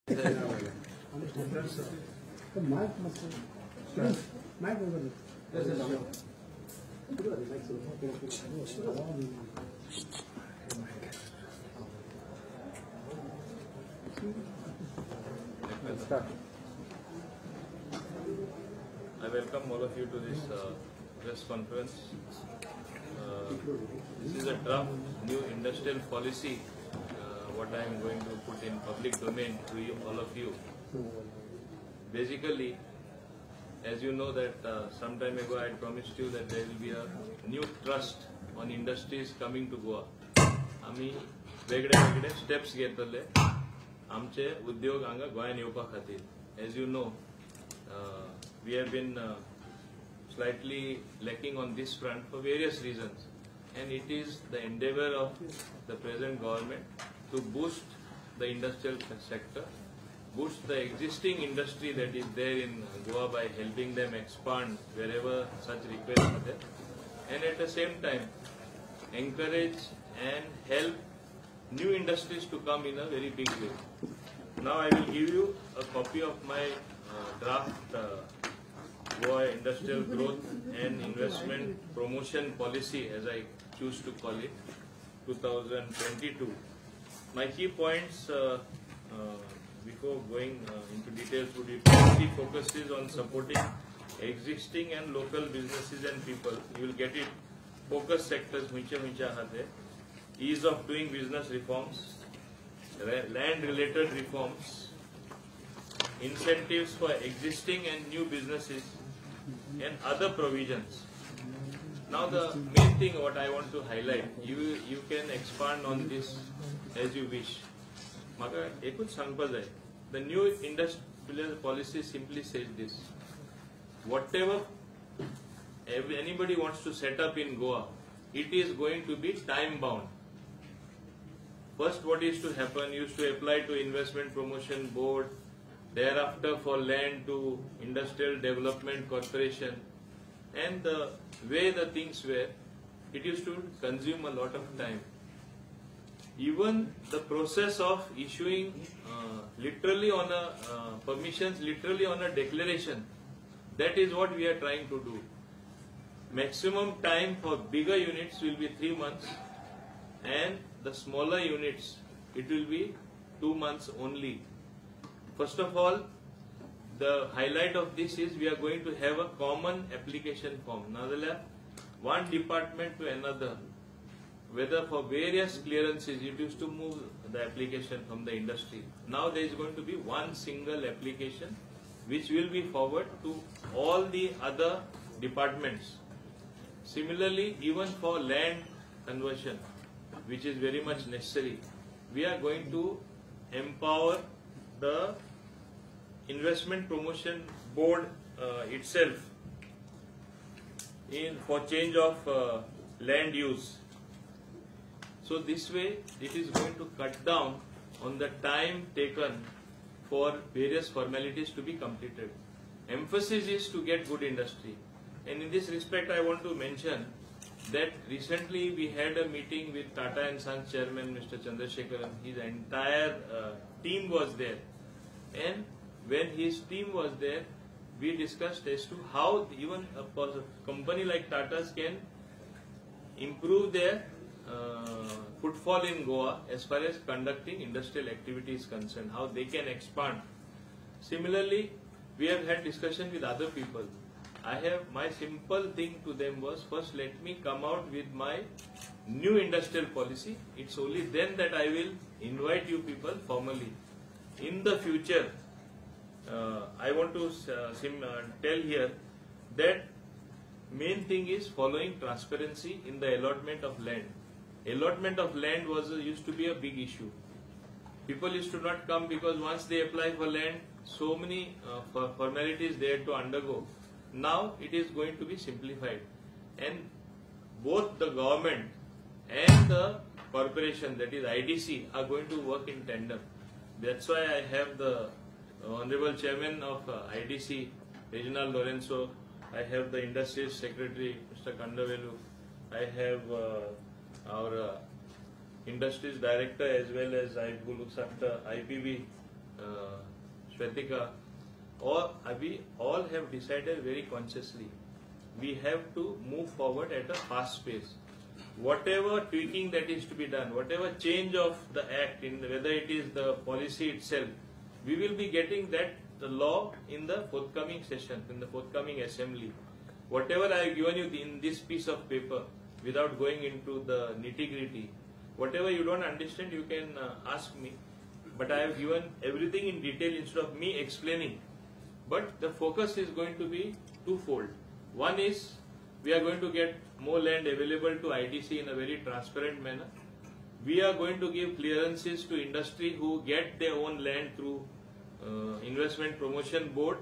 I welcome all of you to this press conference. This is a draft new industrial policy, what I am going to put in public domain to you, all of you. Basically, as you know that some time ago I had promised you that there will be a new trust on industries coming to Goa. आम्ही वेगळे वेगळे steps घेतले आमचे उद्योग हांगा गोंयांत येवपा खातीर. As you know, we have been slightly lacking on this front for various reasons, and it is the endeavour of the present government to boost the industrial sector, boost the existing industry that is there in Goa by helping them expand wherever such requests are there, and at the same time encourage and help new industries to come in a very big way. Now I will give you a copy of my draft Goa Industrial Growth and Investment Promotion Policy, as I choose to call it, 2022. My key points before going into details would be policy focuses on supporting existing and local businesses and people. You will get it. Focus sectors, ease of doing business reforms, land-related reforms, incentives for existing and new businesses, and other provisions. Now the main thing what I want to highlight, you can expand on this as you wish. The new industrial policy simply says this: whatever anybody wants to set up in Goa, it is going to be time bound. First, what is to happen? You used to apply to Investment Promotion Board, thereafter for land to Industrial Development Corporation, and the way the things were, it used to consume a lot of time. Even the process of issuing literally on a permissions, literally on a declaration, that is what we are trying to do. Maximum time for bigger units will be 3 months, and the smaller units, it will be 2 months only. First of all, the highlight of this is we are going to have a common application form. Now, one department to another, whether for various clearances, it used to move the application from the industry. Now there is going to be one single application which will be forwarded to all the other departments. Similarly, even for land conversion, which is very much necessary, we are going to empower the Investment Promotion Board itself for change of land use. So this way it is going to cut down on the time taken for various formalities to be completed. Emphasis is to get good industry. And in this respect, I want to mention that recently we had a meeting with Tata & Sons Chairman Mr. Chandrasekaran. His entire team was there. And when his team was there, we discussed as to how even a company like Tata's can improve their footfall in Goa as far as conducting industrial activity is concerned, how they can expand. Similarly, we have had discussion with other people. My simple thing to them was, first let me come out with my new industrial policy. It's only then that I will invite you people formally. In the future, I want to tell here that main thing is following transparency in the allotment of land. Allotment of land used to be a big issue. People used to not come because once they apply for land, so many formalities they had to undergo. Now it is going to be simplified, and both the government and the corporation, that is IDC, are going to work in tandem. That's why I have the Honorable Chairman of IDC, Reginald Lourenco. I have the Industries Secretary, Mr. Kandavelu. I have our Industries Director as well as who looks after IPB, Shwetika, we all have decided very consciously. We have to move forward at a fast pace. Whatever tweaking that is to be done, whatever change of the act, whether it is the policy itself, we will be getting that the law in the forthcoming session, in the forthcoming assembly. Whatever I have given you in this piece of paper, without going into the nitty-gritty, whatever you don't understand, you can ask me. But I have given everything in detail instead of me explaining. But the focus is going to be twofold. One is we are going to get more land available to IDC in a very transparent manner. We are going to give clearances to industry who get their own land through Investment Promotion Board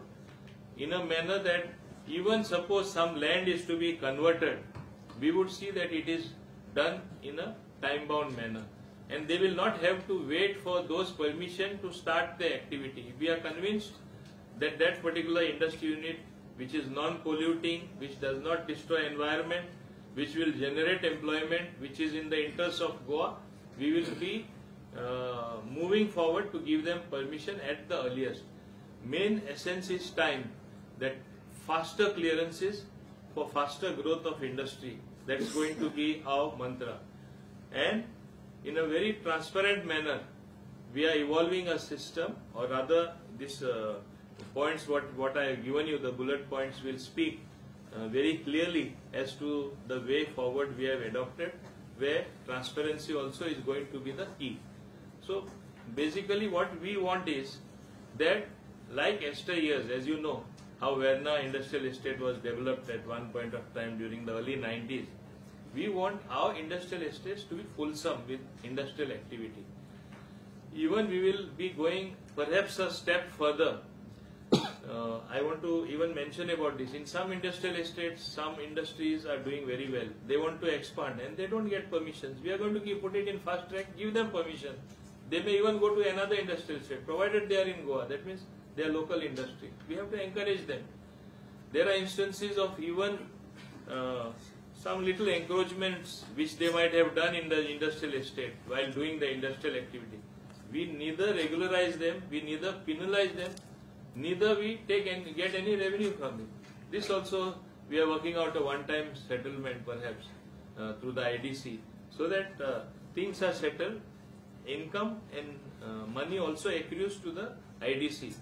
in a manner that even suppose some land is to be converted, we would see that it is done in a time-bound manner. And they will not have to wait for those permission to start the activity. We are convinced that that particular industry unit, which is non-polluting, which does not destroy environment, which will generate employment, which is in the interest of Goa, we will be moving forward to give them permission at the earliest. Main essence is time, that faster clearances for faster growth of industry. That's going to be our mantra. And in a very transparent manner, we are evolving a system, or rather this points what I have given you, the bullet points will speak very clearly as to the way forward we have adopted, where transparency also is going to be the key. So basically what we want is that, like yesteryears, as you know, how Verna Industrial Estate was developed at one point of time during the early 90s, we want our industrial estates to be fulsome with industrial activity. Even we will be going perhaps a step further. I want to even mention about this. In some industrial estates, some industries are doing very well. They want to expand and they don't get permissions. We are going to put it in fast track, give them permission. They may even go to another industrial estate, provided they are in Goa. That means they are local industry. We have to encourage them. There are instances of even some little encroachments which they might have done in the industrial estate while doing the industrial activity. We neither regularize them, we neither penalize them, neither we take and get any revenue from it. This also we are working out a one-time settlement perhaps through the IDC, so that things are settled, income and money also accrues to the IDC.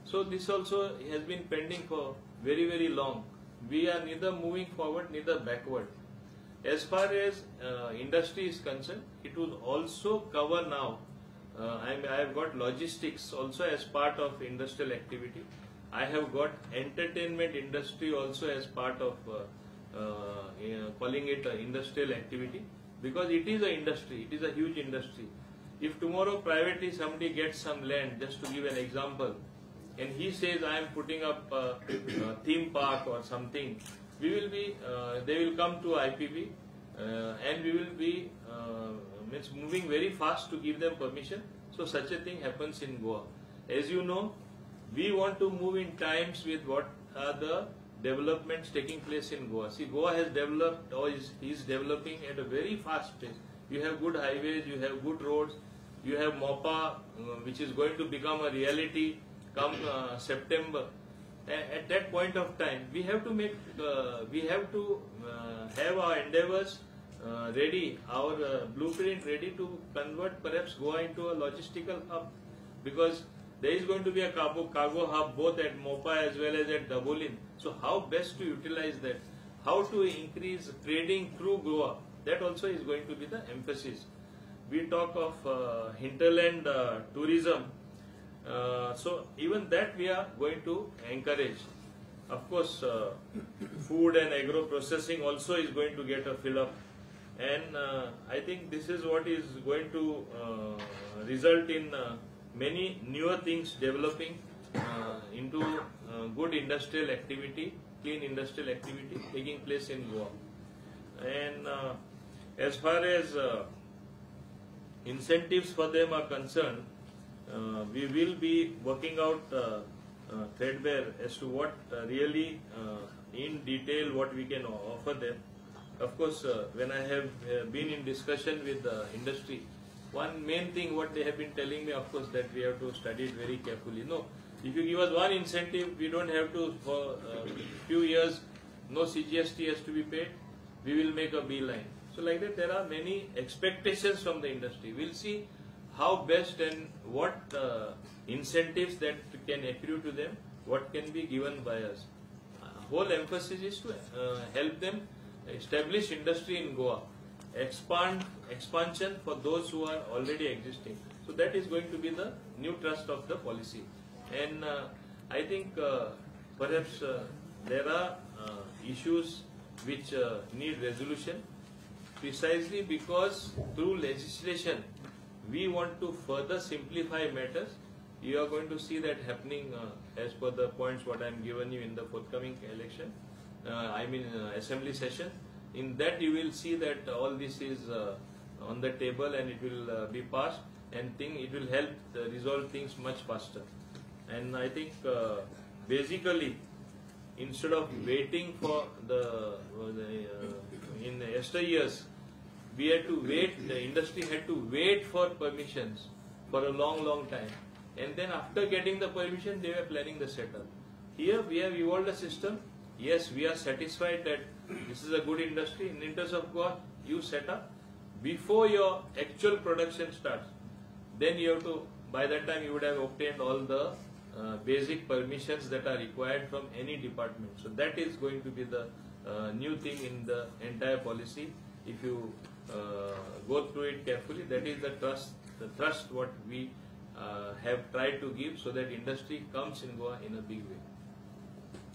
So this also has been pending for very, very long. We are neither moving forward, neither backward. As far as industry is concerned, it will also cover now. I have got logistics also as part of industrial activity. I have got entertainment industry also as part of calling it industrial activity, because it is an industry, it is a huge industry. If tomorrow privately somebody gets some land, just to give an example, and he says I am putting up a theme park or something, we will be, they will come to IPB and we will be moving very fast to give them permission. So such a thing happens in Goa. As you know, we want to move in times with what are the developments taking place in Goa. See, Goa has developed or is developing at a very fast pace. You have good highways, you have good roads, you have MOPA, which is going to become a reality come September. At that point of time, we have to make, have our endeavors ready, our blueprint ready to convert perhaps Goa into a logistical hub, because there is going to be a cargo hub both at MOPA as well as at Dabolin. So how best to utilize that? How to increase trading through Goa? That also is going to be the emphasis. We talk of hinterland tourism. So even that we are going to encourage. Of course, food and agro processing also is going to get a fill up, and I think this is what is going to result in many newer things developing into good industrial activity, clean industrial activity taking place in Goa. And as far as incentives for them are concerned, we will be working out threadbare as to what really in detail what we can offer them. Of course, when I have been in discussion with the industry, one main thing what they have been telling me, of course, that we have to study it very carefully. No, if you give us one incentive, we don't have to, for few years, no CGST has to be paid, we will make a beeline. So like that, there are many expectations from the industry. We'll see how best and what incentives that can accrue to them, what can be given by us. Whole emphasis is to help them establish industry in Goa, expansion for those who are already existing. So that is going to be the new thrust of the policy. And I think perhaps there are issues which need resolution, precisely because through legislation we want to further simplify matters. You are going to see that happening as per the points what I am given you in the forthcoming election, assembly session. In that you will see that all this is on the table and it will be passed, and it will help resolve things much faster. And I think basically, instead of waiting for in yesteryears, we had to wait, the industry had to wait for permissions for a long time. And then after getting the permission, they were planning the setup. Here we have evolved a system. Yes, we are satisfied that this is a good industry. In interest of Goa, you set up before your actual production starts. Then you have to, by that time you would have obtained all the basic permissions that are required from any department. So that is going to be the new thing in the entire policy. If you go through it carefully, that is the thrust what we have tried to give, so that industry comes in Goa in a big way.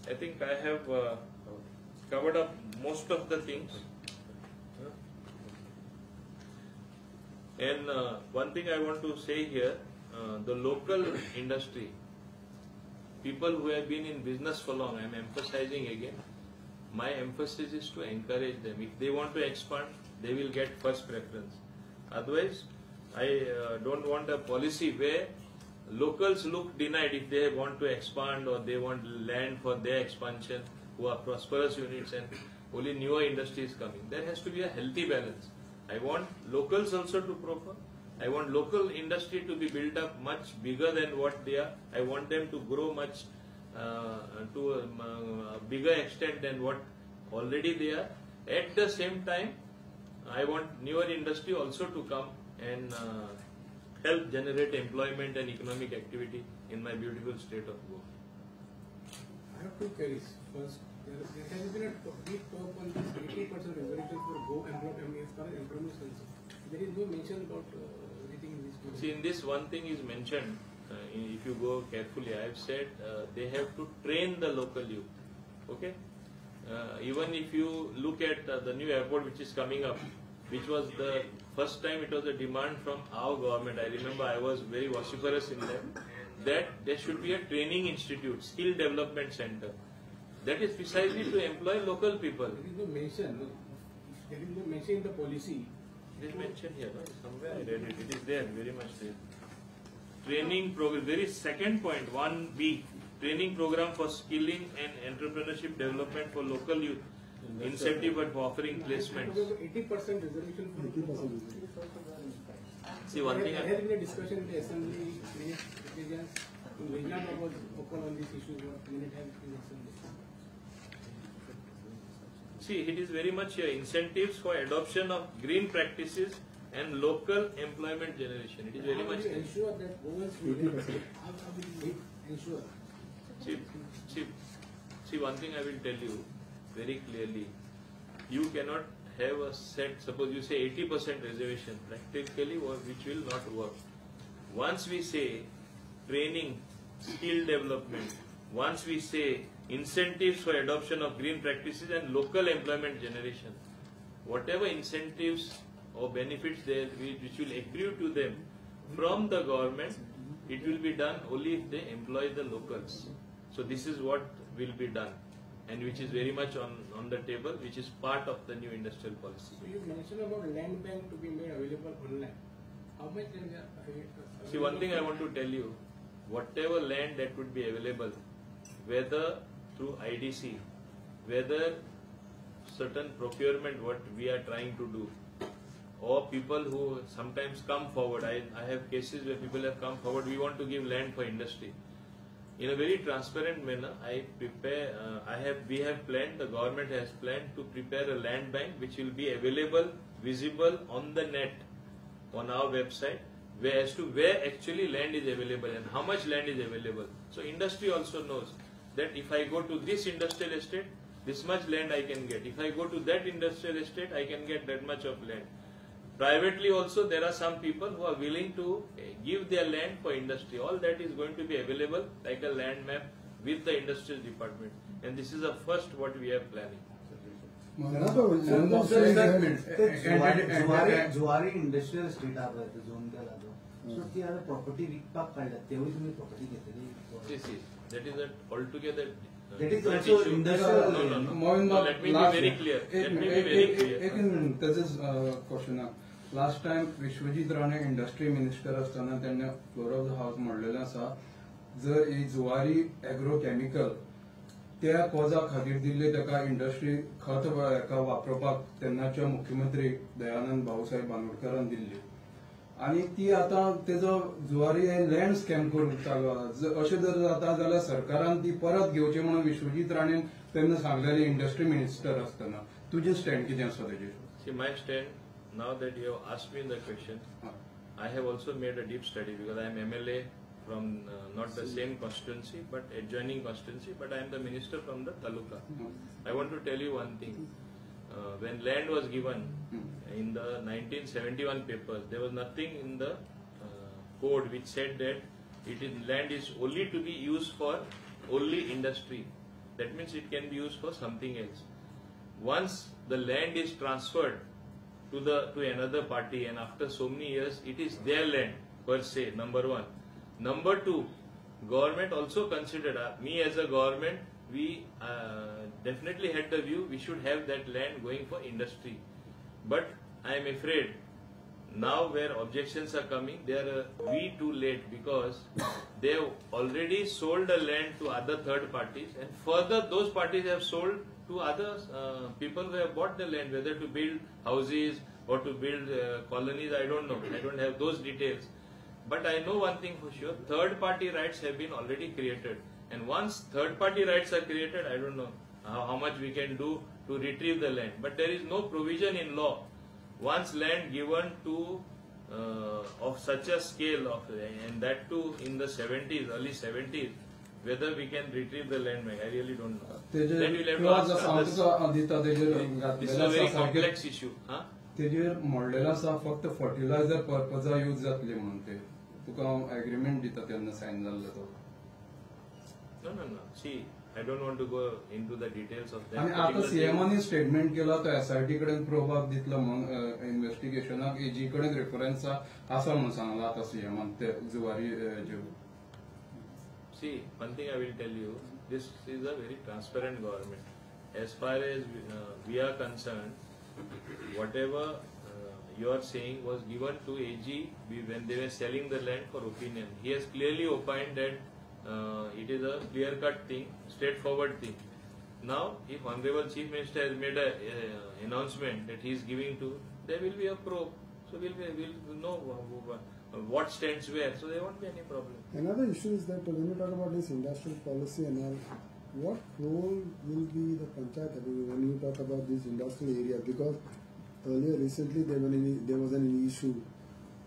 I think I have covered up most of the things. And one thing I want to say here, the local industry, people who have been in business for long, I am emphasizing again, my emphasis is to encourage them. If they want to expand, they will get first preference. Otherwise, I don't want a policy where locals look denied if they want to expand or they want land for their expansion, who are prosperous units, and only newer industries coming. There has to be a healthy balance. I want locals also to prosper. I want local industry to be built up much bigger than what they are. I want them to grow much to a bigger extent than what already they are. At the same time, I want newer industry also to come and help generate employment and economic activity in my beautiful state of Goa. I have two queries. First, there has been a big talk on this 80% reservation for Goa employment as far as employment is concerned. There is no mention about anything in this policy. See, in this one thing is mentioned, if you go carefully, I have said they have to train the local youth. Okay? Even if you look at the new airport which is coming up, which was the first time it was a demand from our government. I remember I was very vociferous in that there should be a training institute, skill development center. That is precisely to employ local people. There is no mention. There is no mention in the policy. It is mentioned here, no? Somewhere I read it. It is there, very much there. Training program, very second point, 1B, training program for skilling and entrepreneurship development for local youth. Incentive for offering placements. 80% reservation for 80%. See, one thing. There has been a discussion in the assembly. Reginald was open on this issue. What minute have in assembly? See, it is very much incentives for adoption of green practices and local employment generation. It is very much. Ensure that Goans will ensure. See, one thing I will tell you very clearly. You cannot have a set, suppose you say 80% reservation, practically which will not work. Once we say training, skill development, once we say incentives for adoption of green practices and local employment generation, whatever incentives or benefits there which will accrue to them from the government, it will be done only if they employ the locals. So this is what will be done, and which is very much on the table, which is part of the new industrial policy. So you mentioned about land bank to be made available online. How much land are See, one thing I want to tell you, whatever land that would be available, whether through IDC, whether certain procurement what we are trying to do, or people who sometimes come forward. I have cases where people have come forward, we want to give land for industry. In a very transparent manner, we have planned, the government has planned to prepare a land bank which will be available, visible on the net, on our website, as to where actually land is available and how much land is available. So industry also knows that if I go to this industrial estate, this much land I can get. If I go to that industrial estate, I can get that much of land. Privately also, there are some people who are willing to give their land for industry. All that is going to be available like a land map with the industrial department. And this is the first what we are planning. Zuari industrial state आप zone केला तो सो ती आता property विकपाक काढला तेवढी तुम्ही property घेतली That is altogether. That is also industrial. No, let me be very clear. This is question. Last time Vishwajit Rane industry minister असताना त्यांनी फ्लोर ऑफ द हाऊस म्हणलेलें आसा जर ही जुवारी एग्रो केमिकल त्या कॉजा खातीर दिल्ले ताका इंडस्ट्री खत वापरपाक तेन्नाच्या मुख्यमंत्री दयानंद भाऊसाहेब बांदोडकरान दिल्ली आणि ती आता तेजो जुवारी लँड स्कॅम करून चालू आसा अशें जर जाता जाल्यार सरकारान ती परत घेवची म्हणून विश्वजीत राणेन तेन्ना सांगलेलें इंडस्ट्री मिनिस्टर असताना तुजें स्टँड कितें आसा तेजेर? See, my stand, now that you have asked me the question, I have also made a deep study because I am MLA from not the same constituency but adjoining constituency, but I am the minister from the taluka. I want to tell you one thing. When land was given in the 1971 papers, there was nothing in the code which said that land is only to be used for only industry. That means it can be used for something else. Once the land is transferred to another party and after so many years, it is their land per se, number one. Number two, government also considered, me as a government, we definitely had the view we should have that land going for industry. But I am afraid now where objections are coming, they are way too late because they have already sold the land to other third parties and further those parties have sold to other people who have bought the land, whether to build houses or to build colonies, I don't know. I don't have those details. But I know one thing for sure, third party rights have been already created. And once third party rights are created, I don't know how much we can do to retrieve the land. But there is no provision in law. Once land given to of such a scale of, and that too in the 70s, early 70s, whether we can retrieve the land back, I really don't know. Then we'll have to ask others. This is a very complex issue. तेजेर म्हणलेलें आसा फक्त fertiliser पर्पजा use जातली म्हणून ते तुका हांव agreement दिता तेन्ना सायन जाल्लो तो. No. See, I don't want to go into the details of that. आणि आता सीएमानी स्टेटमेंट केला तो एसआयटी कडेन प्रोबाक दितलो म्हणून इन्व्हेस्टिगेशनाक एजी कडेन रेफरन्स आसा म्हणून सांगला आता सीएमान ते जुवारी जे. See, one thing I will tell you, this is a very transparent government. As far as we are concerned, whatever you are saying was given to AG when they were selling the land for opinion. He has clearly opined that it is a clear-cut thing, straightforward thing. Now, if Honorable Chief Minister has made an announcement that he is giving to, there will be a probe. So we'll know what stands where. So there won't be any problem. Another issue is that when you talk about this industrial policy and all, what role will be the panchayat when you talk about this industrial area? Because earlier, recently, there was an issue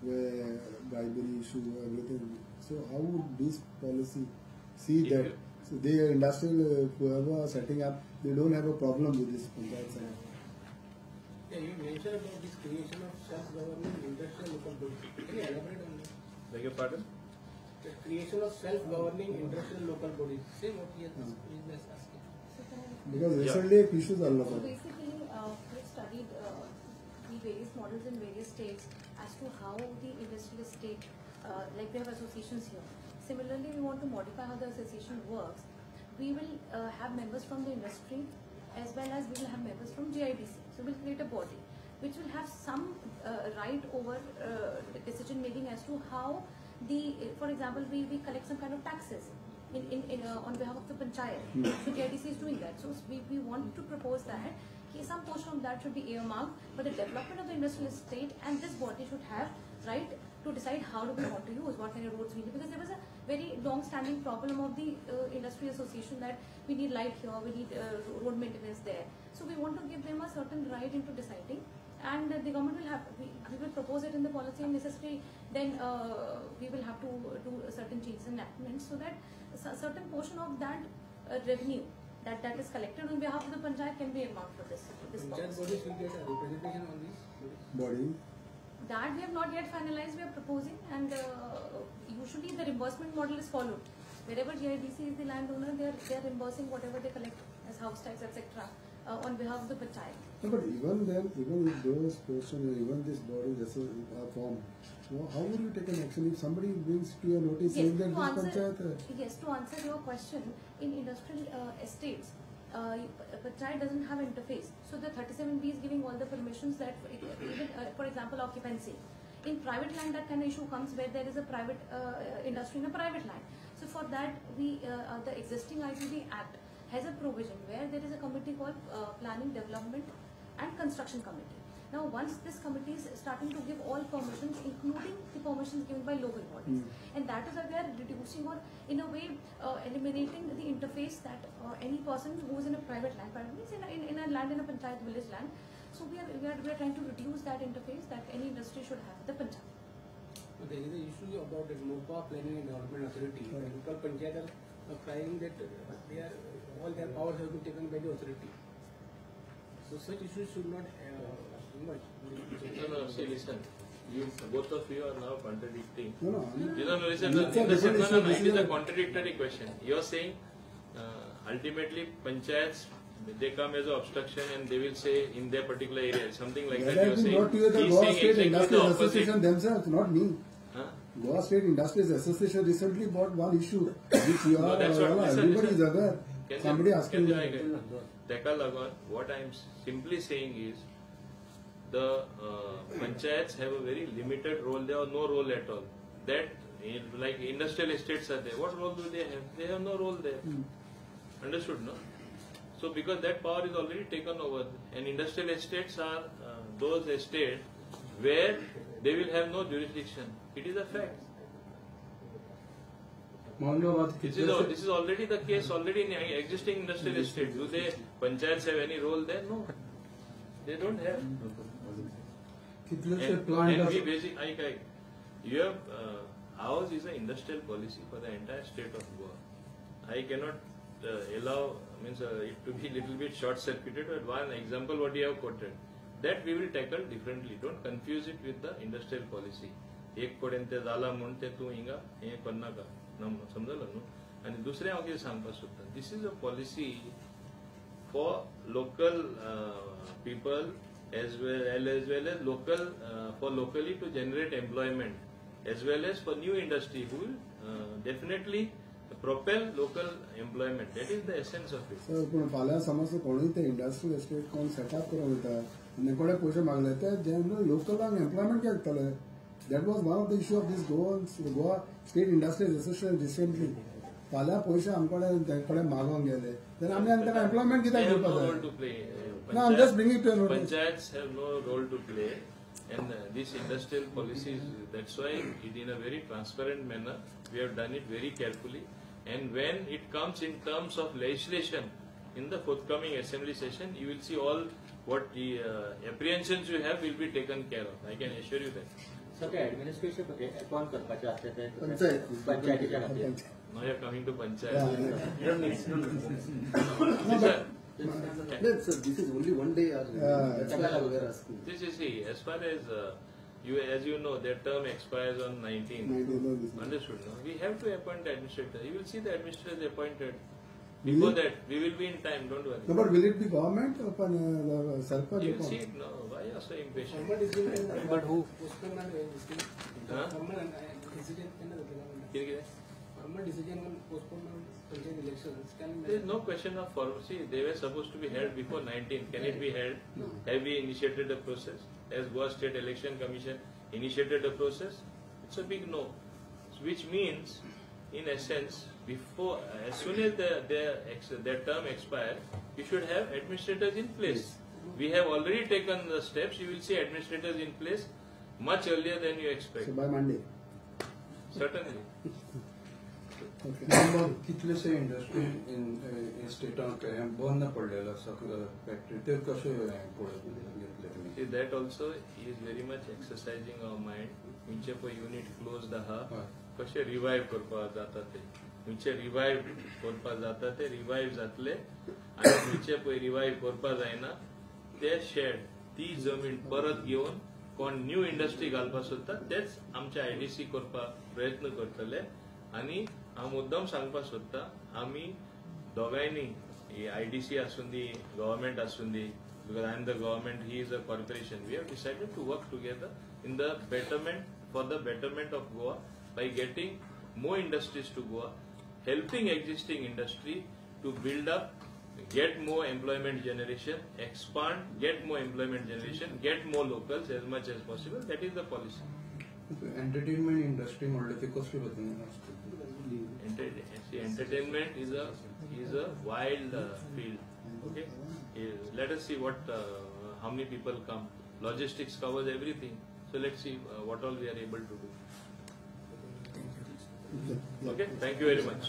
where bribery issue, everything. So how would this policy see that? So they are industrial, whoever are setting up, they don't have a problem with this panchayat side. Yeah, you mentioned about this creation of self-governing industrial local bodies. Can you elaborate on that? Beg your pardon? The creation of self-governing industrial local bodies. Say what he is asking. Because recently issues are So local. basically, we've studied the various models in various states as to how the industrial estate, like we have associations here. Similarly, we want to modify how the association works. We will have members from the industry as well as we will have members from GIDC. So we'll create a body which will have some right over decision making as to how for example, we collect some kind of taxes on behalf of the panchayat. So GIDC is doing that. So we want to propose that some portion of that should be earmarked for the development of the industrial estate, and this body should have right to decide how do we want to use, what kind of roads we need, because there was a very long-standing problem of the industry association that we need light here, we need road maintenance there. So we want to give them a certain right into deciding, and the government will have, we will propose it in the policy and necessary, then we will have to do certain changes in enactments so that a certain portion of that revenue that is collected on behalf of the panchayat can be earmarked for this Panchayat purpose. bodies will get a representation on this Body. That we have not yet finalized, we are proposing, and usually the reimbursement model is followed. Wherever GIDC is the landowner, they are reimbursing whatever they collect as house tax, etc. On behalf of the panchayat. No, but even then, even if those portions, even this bodies are formed, how will you take an action if somebody brings to your notice saying that this panchayat? Yes, to answer your question, in industrial estates, panchayat doesn't have interface. So the 37B is giving all the permissions that, even, for example, occupancy. In private land, that kind of issue comes where there is a private industry in a private land. So for that, the existing IDD Act has a provision where there is a committee called Planning, Development and Construction Committee. Now, once this committee is starting to give all permissions, including the permissions given by local bodies, and that is why we are reducing or, in a way, eliminating the interface that any person who is in a private land, means in a land, in a panchayat village land. So we are trying to reduce that interface that any industry should have with the panchayat. But there is an issue about the MOPA Planning and Development Authority. Local panchayat are crying that all their powers have been taken by the authority. So such issues should not emerge. No, see, listen. Both of you are now contradicting. No, Listen, it is a contradictory question. You are saying ultimately panchayats, they come as an obstruction and they will say in their particular area, something like that. that You are has been saying. brought to you the He's Goa saying State exactly the Industrial opposite. Association themselves, not me. Huh? Goa State Industries Association recently brought one issue, which you are, that's what- listen, everybody listen. is aware. Somebody asking me. What I am simply saying is the panchayats have a very limited role there or no role at all. That like industrial estates are there. What role do they have? They have no role there. Understood, no? So because that power is already taken over, and industrial estates are those estates where they will have no jurisdiction. It is a fact. This is already the case already in existing industrial estates. Do they panchayats have any role there? No, they don't have. And we basically, you have ours is an industrial policy for the entire state of Goa. I cannot allow it to be little bit short-circuited. But one example what you have quoted, that we will tackle differently. Don't confuse it with the industrial policy. एक कडेन ते जाला म्हूण ते तूं हिंगा हें करनाका समजलो न्हू आनी दुसरें हांव कितें सांगपाक सोदतां this is a policy for local people as well as local for locally to generate employment as well as for new industry who will definitely propel local employment. That is the essence of it. Sir पूण फाल्यां समज कोणूय ते industrial estate कोण setup करून वयता आनी कोणे पयशे मागले ते जेन्ना लोकलांक एम्प्लॉयमेंट कित्याक दितले that was one of the issue of these Goa State Industrial Association recently फाल्यां पयशे आमकडे तेंकडे मागोंक गेले then आमी तांकां एम्प्लॉयमेंट कित्याक They have दिवपाक no जाय role to play. No, I'm just bringing it to your notice. Panchayats have no role to play, and these industrial policies. That's why it in a very transparent manner we have done it very carefully. And when it comes in terms of legislation in the forthcoming assembly session, you will see all what the apprehensions you have will be taken care of. I can assure you that. So the administration कौन करपाचे आसता ते पंचायतीच्या खातीर. Now you are coming to panchayat. You don't need. No, but Sir, this is only one day. This is see, as far as you know, their term expires on 19. Understood? No? We have to appoint the administrator. You will see the administrator is appointed. Before that, we will be in time. Don't worry. no, but will it be government or Sarkar? You will see it. No, why are you so impatient? Formal decision. But who? Postponement Huh? formal decision. Formal decision on postponement panchayat elections can. There is no question of formal. See, they were supposed to be held before 19. Can it be held? No. Have we initiated the process? Has Goa State Election Commission initiated the process? It's a big no. Which means, in essence, before as soon as their term expire, you should have administrators in place. We have already taken the steps. You will see administrators in place much earlier than you expect. So by Monday. Certainly. Okay. मग कितलेशे industry in स्टेटांक बंद पडलेलो आसा factory ते कशे पळोवन घेतले तुमी? See, that also is very much exercising our mind. खंयचे पळय युनिट क्लोज्ड आहा कशे रिवायव करपाक जाता ते. खंयचे रिवायव करपाक जाता ते रिवायव जातले आनी खंयचे पळय रिवायव करपाक जायना ते शेड ती जमीन परत घेवन कोण न्यू इंडस्ट्री घालपाक सोदता तेच आमचे आयडीसी करपाक प्रयत्न करतले आनी हांव मुद्दम सांगपाक सोदता आमी दोगांयनी आयडीसी आसून दी गव्हर्मेंट आसून दी because I am the government, he is a corporation. We have decided to work together in the betterment, for the betterment of Goa by getting more industries to Goa, helping existing industry to build up, get more employment generation, expand, get more employment generation, get more locals as much as possible. That is the policy. Entertainment industry म्हणले ती कसली बद्दल आसता? Entertainment is a wild field. Okay, let us see how many people come. Logistics covers everything, so let's see what all we are able to do. Okay, thank you very much.